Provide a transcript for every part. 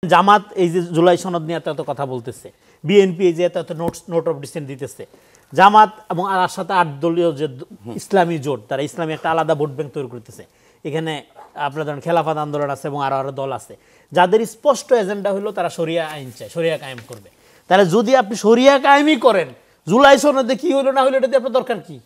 জামাত এই যে জুলাই সনদ নিয়ে এত কথা বলতেছে, বিএনপি এই যে এত নোট অফ ডিসেন্ট দিতেছে, জামাত এবং আর সাথে 8 দলীয় যে ইসলামী জোট, তারা ইসলামী একটা আলাদা ভোট ব্যাংক তৈরি করতেছে। এখানে আপনার ধরেন খেলাফত আন্দোলন আছে এবং আরো দল আছে, যাদের স্পষ্ট এজেন্ডা হলো তারা শরিয়া আইন চায়, শরিয়া কায়েম করবে। তাহলে যদি আপনি শরিয়া কায়েমই করেন, জুলাই সনদে কি হলো না হলো এটা দিয়ে আপনার দরকার কি?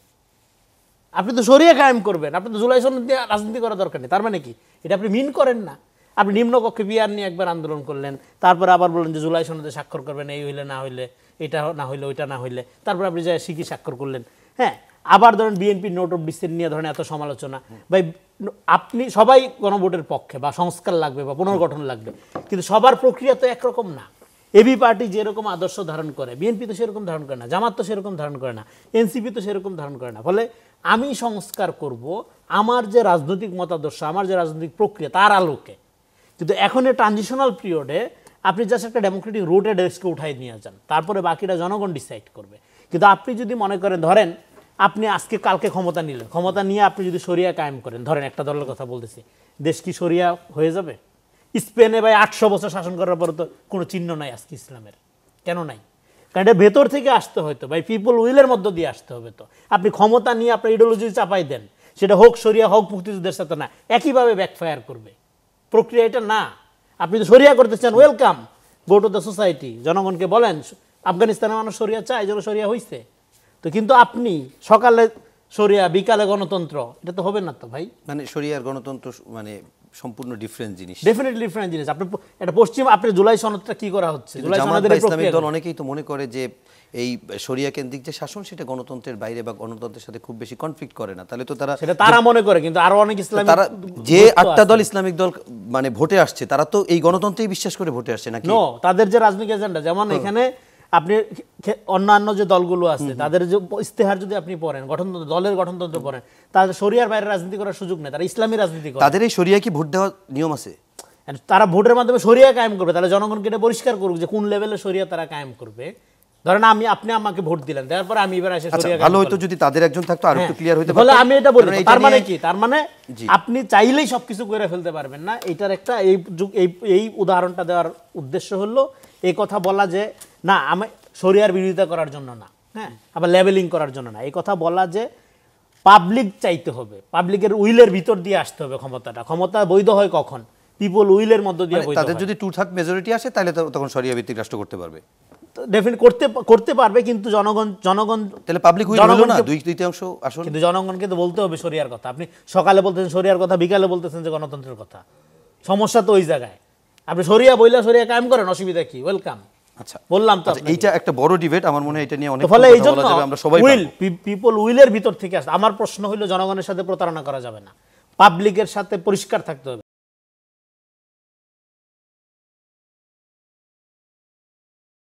আপনি তো শরিয়া কায়েম করবেন, আপনি তো জুলাই সনদ দিয়ে রাজনীতি করার দরকার নেই। তার মানে কি এটা আপনি মিন করেন না? আপনি নিম্নকক্ষে বিআর নিয়ে একবার আন্দোলন করলেন, তারপরে আবার বললেন যে জুলাই সনদে স্বাক্ষর করবেন, এই হইলে না হইলে, এটা না হইলে ওইটা না হইলে, তারপরে আপনি যা শিখি স্বাক্ষর করলেন। হ্যাঁ, আবার ধরেন বিএনপি নোট অফ ডিসেন্ট নিয়ে ধরেন এত সমালোচনা। ভাই আপনি সবাই গণভোটের পক্ষে বা সংস্কার লাগবে বা পুনর্গঠন লাগবে, কিন্তু সবার প্রক্রিয়া তো একরকম না। এবি পার্টি যেরকম আদর্শ ধারণ করে, বিএনপি তো সেরকম ধারণ করে না, জামাত তো সেরকম ধারণ করে না, এনসিপি তো সেরকম ধারণ করে না। ফলে আমি সংস্কার করব আমার যে রাজনৈতিক মতাদর্শ, আমার যে রাজনৈতিক প্রক্রিয়া তার আলোকে। কিন্তু এখন এই ট্রানজিশনাল পিরিয়ডে আপনি জাস্ট একটা ডেমোক্রেটিক রুটে ডেস্ককে উঠাই নিয়ে যান, তারপরে বাকিটা জনগণ ডিসাইড করবে। কিন্তু আপনি যদি মনে করেন, ধরেন আপনি আজকে কালকে ক্ষমতা নিলেন, ক্ষমতা নিয়ে আপনি যদি শরিয়া কায়েম করেন, ধরেন একটা দলের কথা বলতেছি, দেশ কি শরিয়া হয়ে যাবে? স্পেনে ভাই 800 বছর শাসন করার পরে তো কোনো চিহ্ন নাই আজকে ইসলামের। কেন নাই? কারণ এটা ভেতর থেকে আসতে হয়তো ভাই, পিপল উইলের মধ্য দিয়ে আসতে হবে। তো আপনি ক্ষমতা নিয়ে আপনার ইডিওলজি চাপাই দেন, সেটা হোক শরিয়া হোক মুক্তিযুদ্ধের সাথে, না একইভাবে ব্যাকফায়ার করবে। প্রক্রিয়া এটা না। আপনি তো শরিয়া করতে চান, welcome, go to the society, জনগণকে বলেন আফগানিস্তানের মানুষ শরিয়া চায়, যেন শরিয়া হয়েছে তো। কিন্তু আপনি সকালে শরিয়া বিকালে গণতন্ত্র, এটা তো হবে না তো ভাই। মানে শরিয়া আর গণতন্ত্র মানে সম্পূর্ণ ডিফারেন্ট জিনিস, ডেফিনেটলি ডিফারেন্ট জিনিস। আপনি এটা পশ্চিম, আপনি জুলাই সনদটা কি করা হচ্ছে, জুলাই সনদের ইসলামিক দল অনেকেই তো মনে করে যে এই শরিয়া কেন্দ্রিক যে শাসন সেটা গণতন্ত্রের বাইরে বা গণতন্ত্রের সাথে খুব বেশি কনফ্লিক্ট করে না। তাহলে তো তারা মনে করে, কিন্তু আরো অনেক ইসলামিক, তারা যে 8টা দল ইসলামিক দল মানে ভোটে আসছে, তারা তো এই গণতন্ত্রেই বিশ্বাস করে ভোটে আসছে নাকি? নো, তাদের যে রাজনৈতিক এজেন্ডা, যেমন এখানে আপনি অন্যান্য যে দলগুলো আছে তাদের যে ইস্তেহার যদি আপনি পড়েন, দলের গঠনতন্ত্র পড়েন, তাদের শরিয়ার বাইরে রাজনীতি করার সুযোগ নেই, তারা ইসলামী রাজনীতি করে। তাদের এই শরিয়া কি ভোট দেওয়ার নিয়ম আছে? তারা ভোটের মাধ্যমে শরিয়া কায়েম করবে, তাহলে জনগণকে এটা পরিষ্কার করুক যে কোন লেভেলে শরিয়া তারা কায়েম করবে। ধরেন আপনি আমাকে ভোট দিলেন, দেওয়ার পরে আমি এবার এসে শরিয়া ভালো হতো যদি তাদের একজন থাকতো, আর একটু ক্লিয়ার হতে পারতো। বলে আমি এটা বলি, তার মানে কি? তার মানে আপনি চাইলেই সবকিছু করে ফেলতে পারবেন না। এটার একটা এই উদাহরণটা দেওয়ার উদ্দেশ্য হলো এই কথা বলা যে না, আমি শরিয়ার বিরোধিতা করার জন্য না, হ্যাঁ, আবার লেভেলিং করার জন্য না। এই কথা বলা যে পাবলিক চাইতে হবে, পাবলিকের উইলের ভিতর দিয়ে আসতে হবে ক্ষমতাটা। ক্ষমতা বৈধ হয় কখন? পিপল উইলের মধ্য দিয়ে বৈধ হয়। তাদের যদি 2/3 মেজরিটি আসে তাহলে তখন শরিয়া ভিত্তিক রাষ্ট্র করতে পারবে, ডেফিনেট করতে পারবে। কিন্তু জনগণ তাহলে পাবলিক উইল হলো না 2/3 আসলে। কিন্তু জনগণকে তো বলতে হবে শরিয়ার কথা। আপনি সকালে বলতেছেন শরিয়ার কথা, বিকালে বলতেছেন যে গণতন্ত্রের কথা। সমস্যা তো ওই জায়গায়। আপনি শরিয়া বইলা শরিয়া কায়েম করেন, অসুবিধা কি? ওয়েলকাম। আচ্ছা, বললাম তো এইটা একটা বড় ডিবেট, আমার মনে হয় এটা নিয়ে অনেক কথা বলা যাবে। আমরা সবাই উইল, পিপল উইলের ভিতর থেকে আসে। আমার প্রশ্ন হলো জনগণের সাথে প্রতারণা করা যাবে না, পাবলিকের সাথে পরিষ্কার থাকতে হবে।